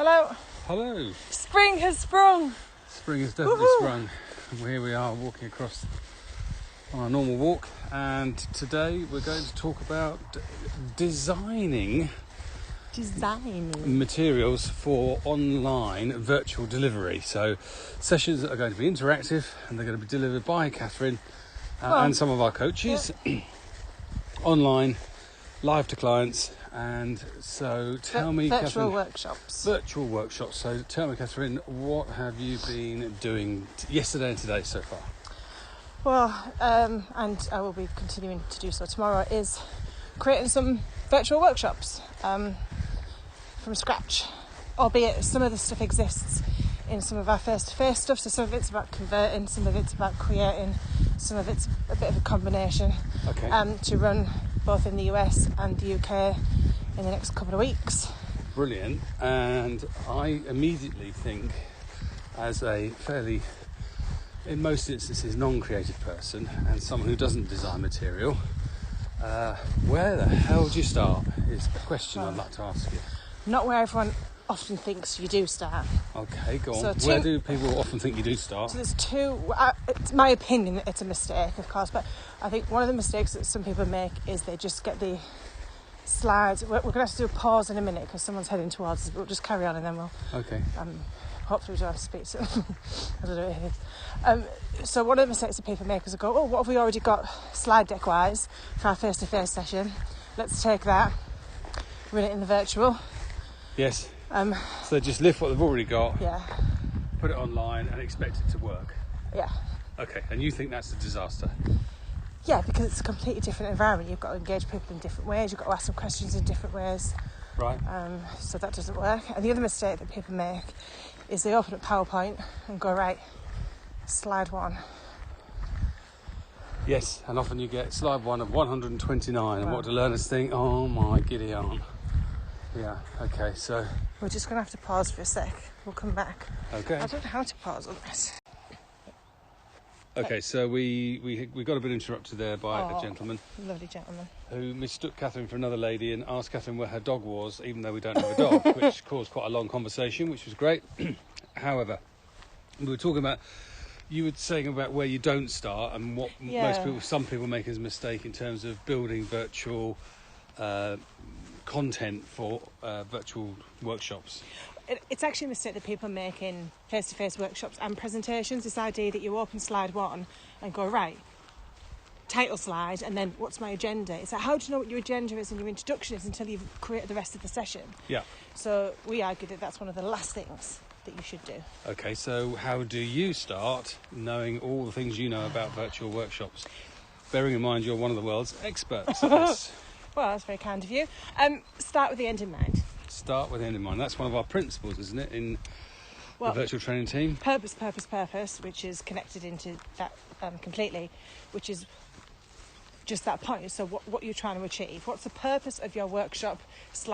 Hello. Hello. Spring has sprung. Spring has definitely Woohoo! sprung. And here we are walking across on a normal walk, and today we're going to talk about designing materials for online virtual delivery. So sessions are going to be interactive and they're going to be delivered by Catherine and some of our coaches online, live to clients. And so tell me, virtual Catherine, virtual workshops. So tell me, Catherine, what have you been doing yesterday and today so far? Well, and I will be continuing to do so tomorrow, is creating some virtual workshops from scratch, albeit some of the stuff exists in some of our face-to-face stuff, so some of it's about converting, some of it's about creating, some of it's a bit of a combination, to run both in the US and the UK in the next couple of weeks. Brilliant. And I immediately think, as a fairly, in most instances, non-creative person and someone who doesn't design material, where the hell do you start is a question I'd like to ask you. Not where everyone often thinks you do start. Okay, go on. Where do people often think you do start? So there's two. It's my opinion that it's a mistake, of course, but I think one of the mistakes that some people make is they just get the slides. We're going to have to do a pause in a minute because someone's heading towards us, but we'll just carry on and then we'll... Okay. Hopefully we don't have to speak to them. I don't know what it is. So one of the mistakes that people make is they go, oh, what have we already got slide deck-wise for our face-to-face session? Let's take that, run it in the virtual. Yes. So they just lift what they've already got, Yeah. put it online and expect it to work. Yeah. Okay, and you think that's a disaster? Yeah, because it's a completely different environment. You've got to engage people in different ways. You've got to ask them questions in different ways. Right. So that doesn't work. And the other mistake that people make is they open up PowerPoint and go, right, slide one. Yes, and often you get slide one of 129, and what do learners think? Oh my giddy aunt. Yeah, okay, so... We're just going to have to pause for a sec. We'll come back. Okay. I don't know how to pause on this. Okay, so we got a bit interrupted there by a gentleman. Lovely gentleman. Who mistook Catherine for another lady and asked Catherine where her dog was, even though we don't have a dog, which caused quite a long conversation, which was great. However, we were talking about... You were saying about where you don't start and what some people make as a mistake in terms of building virtual content for virtual workshops. It's actually a mistake that people make in face-to-face workshops and presentations, this idea that you open slide one and go, right, title slide, and then what's my agenda? It's like, how do you know what your agenda is and your introduction is until you've created the rest of the session? Yeah. So we argue that that's one of the last things that you should do. Okay, so how do you start knowing all the things you know about virtual workshops? Bearing in mind you're one of the world's experts at this. Well, that's very kind of you. Start with the end in mind. Start with the end in mind. That's one of our principles, isn't it, in the virtual training team? Purpose, which is connected into that completely, which is just that point. So what you're trying to achieve. What's the purpose of your workshop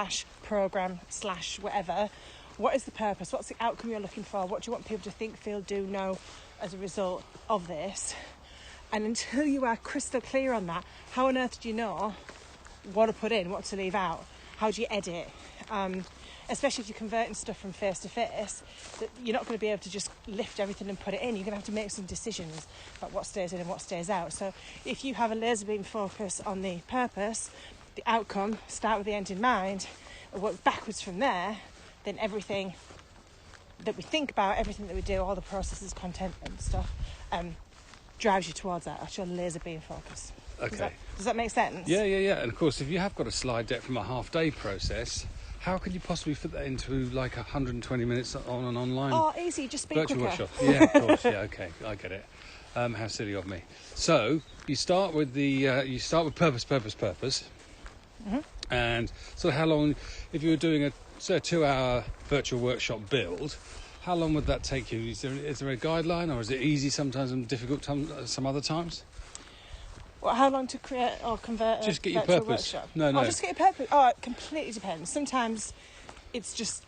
/ programme / whatever? What is the purpose? What's the outcome you're looking for? What do you want people to think, feel, do, know as a result of this? And until you are crystal clear on that, how on earth do you know what to put in, what to leave out? How do you edit? Especially if you're converting stuff from face to face, that you're not going to be able to just lift everything and put it in. You're going to have to make some decisions about what stays in and what stays out. So if you have a laser beam focus on the purpose, the outcome, start with the end in mind, and work backwards from there, then everything that we think about, everything that we do, all the processes, content and stuff, drives you towards that. That's your laser beam focus. Okay. Does that make sense? Yeah. And of course, if you have got a slide deck from a half-day process, how could you possibly fit that into like 120 minutes on an online? Oh, easy. Just speak virtual quicker. Workshop? Yeah, of course. Yeah, okay, I get it. How silly of me. So you start with purpose. Mm-hmm. And so how long, if you were doing a 2-hour virtual workshop build, how long would that take you? Is there a guideline, or is it easy sometimes and difficult some other times? Well, how long to create or convert just get a your virtual purpose. workshop? No. Just get your purpose. Oh, it completely depends. Sometimes it's just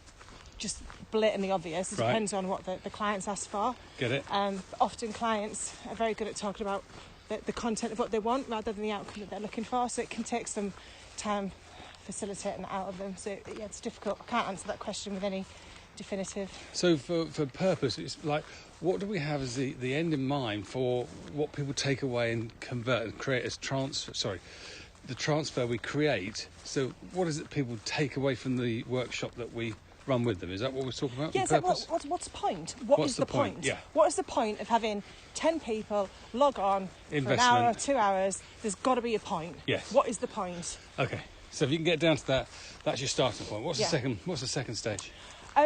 blatantly obvious. It depends on what the clients ask for. Get it? Often clients are very good at talking about the content of what they want rather than the outcome that they're looking for. So it can take some time facilitating that out of them. So yeah, it's difficult. I can't answer that question with any definitive. So for purpose, it's like, what do we have as the end in mind for what people take away and convert and create as transfer? Sorry, the transfer we create. So what is it people take away from the workshop that we run with them? Is that what we're talking about? Yeah, the purpose? what's the point? What's the point? Yeah. What is the point of having 10 people log on for an hour, 2 hours? There's got to be a point. Yes. What is the point? Okay. So if you can get down to that, that's your starting point. What's Yeah. What's the second stage?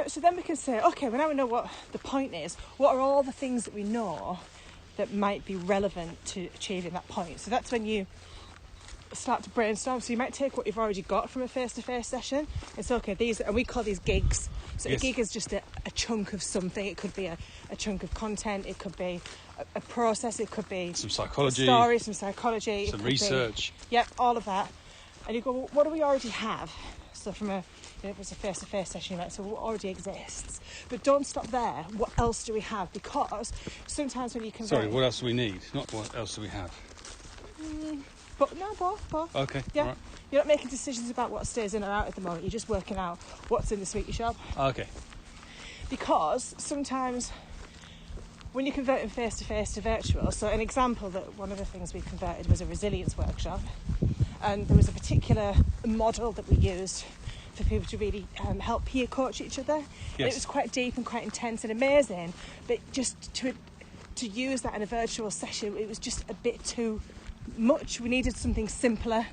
So then we can say, okay, well now we know what the point is. What are all the things that we know that might be relevant to achieving that point? So that's when you start to brainstorm. So you might take what you've already got from a face-to-face session. It's okay, and we call these gigs. So Yes. a gig is just a chunk of something. It could be a chunk of content. It could be a process. It could be Some psychology, a story, some psychology. some research. Yep, all of that. And you go, well, what do we already have? So from if it's a face-to-face session, you might say, well, what already exists? But don't stop there. What else do we have? Because sometimes when you convert... Sorry, what else do we need? Not what else do we have? But no, both. Okay, Yeah. all right. You're not making decisions about what stays in or out at the moment. You're just working out what's in the sweetie shop. Okay. Because sometimes when you're converting face-to-face to virtual, so an example that one of the things we converted was a resilience workshop. And there was a particular model that we used for people to really help peer coach each other. Yes. And it was quite deep and quite intense and amazing. But just to use that in a virtual session, it was just a bit too much. We needed something simpler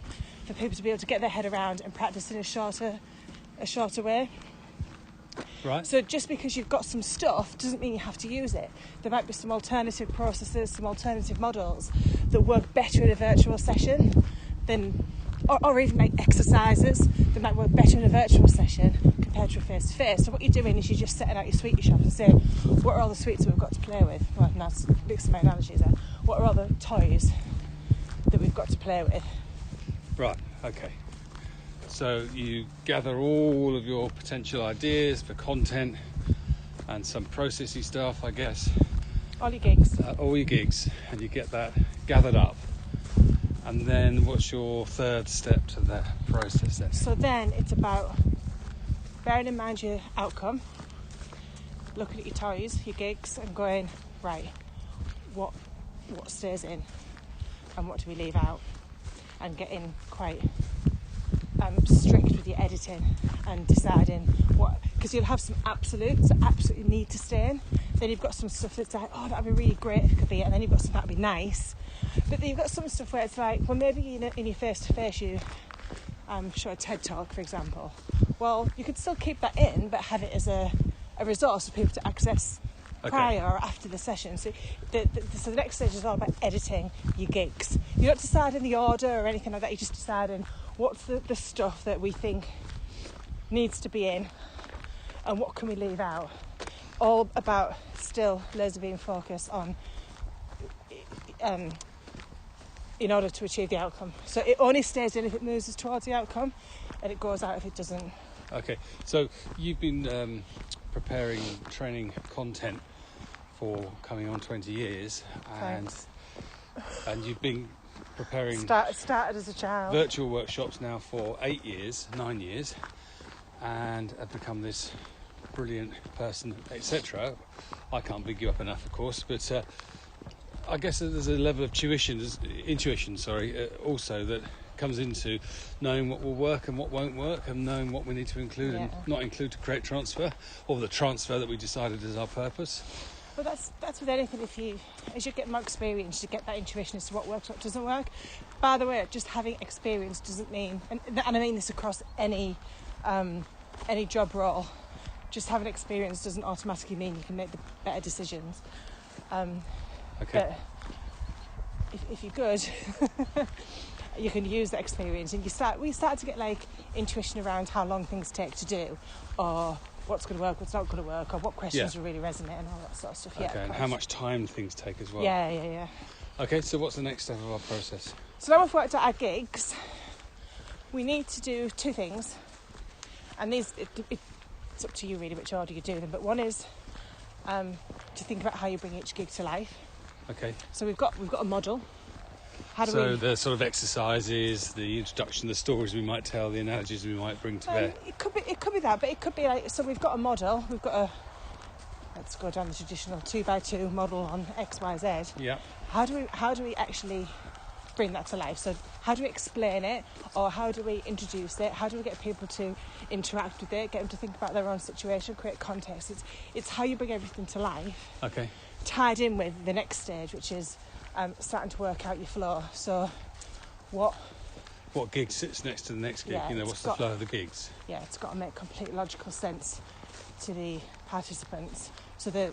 for people to be able to get their head around and practice in a shorter way. Right. So just because you've got some stuff doesn't mean you have to use it. There might be some alternative processes, some alternative models that work better in a virtual session than, or even like exercises that might work better in a virtual session compared to a face-to-face. So what you're doing is you're just setting out your sweetie shop and saying, what are all the sweets that we've got to play with? Well, that's mixing my analogies there. What are all the toys that we've got to play with? Right, okay. So you gather all of your potential ideas for content and some processy stuff, I guess. All your gigs. All your gigs, and you get that gathered up. And then what's your third step to that process then? So then it's about bearing in mind your outcome, looking at your toys, your gigs, and going, right, what stays in and what do we leave out? And getting quite strict with your editing and deciding what, because you'll have some absolutes that absolutely need to stay in. Then you've got some stuff that's like, oh, that'd be really great if it could be it. And then you've got some that'd be nice. But then you've got some stuff where it's like, well, maybe in your face-to-face you show a TED Talk, for example. Well, you could still keep that in, but have it as a resource for people to access prior or after the session. So the next stage is all about editing your gigs. You're not deciding the order or anything like that. You're just deciding what's the stuff that we think needs to be in and what can we leave out. All about still laser beam focus on in order to achieve the outcome. So it only stays in if it moves us towards the outcome, and it goes out if it doesn't. Okay, so you've been preparing training content for coming on 20 years, and you've been preparing started as a child virtual workshops now for 9 years, and have become this brilliant person, etc. I can't big you up enough, of course, but I guess there's a level of intuition, also that comes into knowing what will work and what won't work, and knowing what we need to include and not include to create transfer, or the transfer that we decided is our purpose. Well, that's with anything. As you get more experience, you get that intuition as to what works, what doesn't work. By the way, just having experience doesn't mean, and I mean this across any job role, just having experience doesn't automatically mean you can make the better decisions. Okay. But if you're good, you can use that experience, and we start to get like intuition around how long things take to do, or what's going to work, what's not going to work, or what questions will really resonate, and all that sort of stuff. Okay, and how much time things take as well. Yeah. Okay, so what's the next step of our process? So now we've worked out our gigs, we need to do two things, and it's up to you really which order you do them, but one is to think about how you bring each gig to life. Okay. So we've got a model. How do So we... the sort of exercises, the introduction, the stories we might tell, the analogies we might bring to bear. It could be that, but it could be like, so we've got a model, let's go down the traditional 2x2 model on X, Y, Z. Yeah. How do we actually bring that to life? So how do we explain it, or how do we introduce it? How do we get people to interact with it, get them to think about their own situation, create context? It's how you bring everything to life. Okay. Tied in with the next stage, which is starting to work out your flow. So what gig sits next to the next gig? Yeah, What's the flow of the gigs? Yeah, it's got to make complete logical sense to the participants. So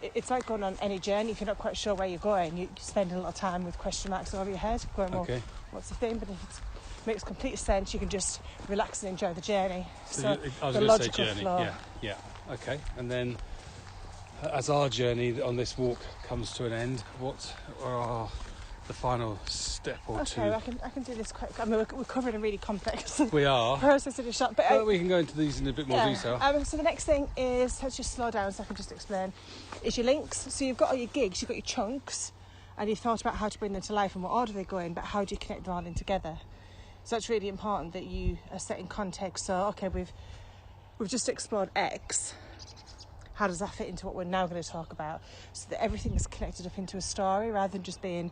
it's like going on any journey. If you're not quite sure where you're going, you spend a little time with question marks over your head, going, well, what's the thing? But if it makes complete sense, you can just relax and enjoy the journey. So I was going to say journey. Flow. Yeah. Okay. And then, as our journey on this walk comes to an end, what are the final step or two? Okay, I can do this quick. I mean, we're covering a really complex we are process in a shot, but we can go into these in a bit more detail. So the next thing is, let's just slow down so I can just explain, is your links. So you've got all your gigs, you've got your chunks, and you've thought about how to bring them to life and what order they go in, but how do you connect them all in together? So it's really important that you are setting context. So, okay, we've just explored X. How does that fit into what we're now going to talk about? So that everything is connected up into a story rather than just being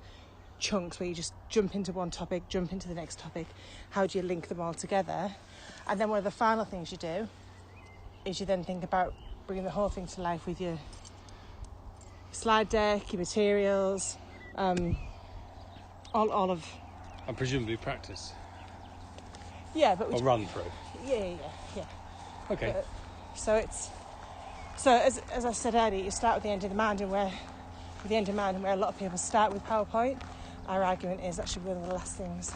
chunks where you just jump into one topic, jump into the next topic. How do you link them all together? And then one of the final things you do is you then think about bringing the whole thing to life with your slide deck, your materials, all of... And presumably practice. Yeah, but... Or run through. Yeah. Okay. So as I said earlier, you start with the end of the mountain where a lot of people start with PowerPoint. Our argument is actually one of the last things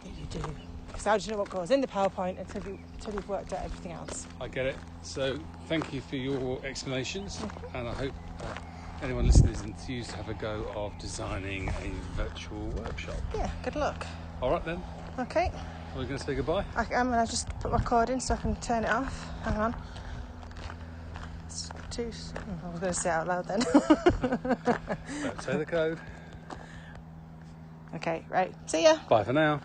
that you do. Because how do you know what goes in the PowerPoint until you've worked out everything else? I get it. So thank you for your explanations, and I hope anyone listening is enthused to have a go of designing a virtual workshop. Yeah, good luck. All right then. Okay. Are we going to say goodbye? I'm going to just put my cord in so I can turn it off. Hang on. I was going to say it out loud then. Don't say the code. Okay, right. See ya. Bye for now.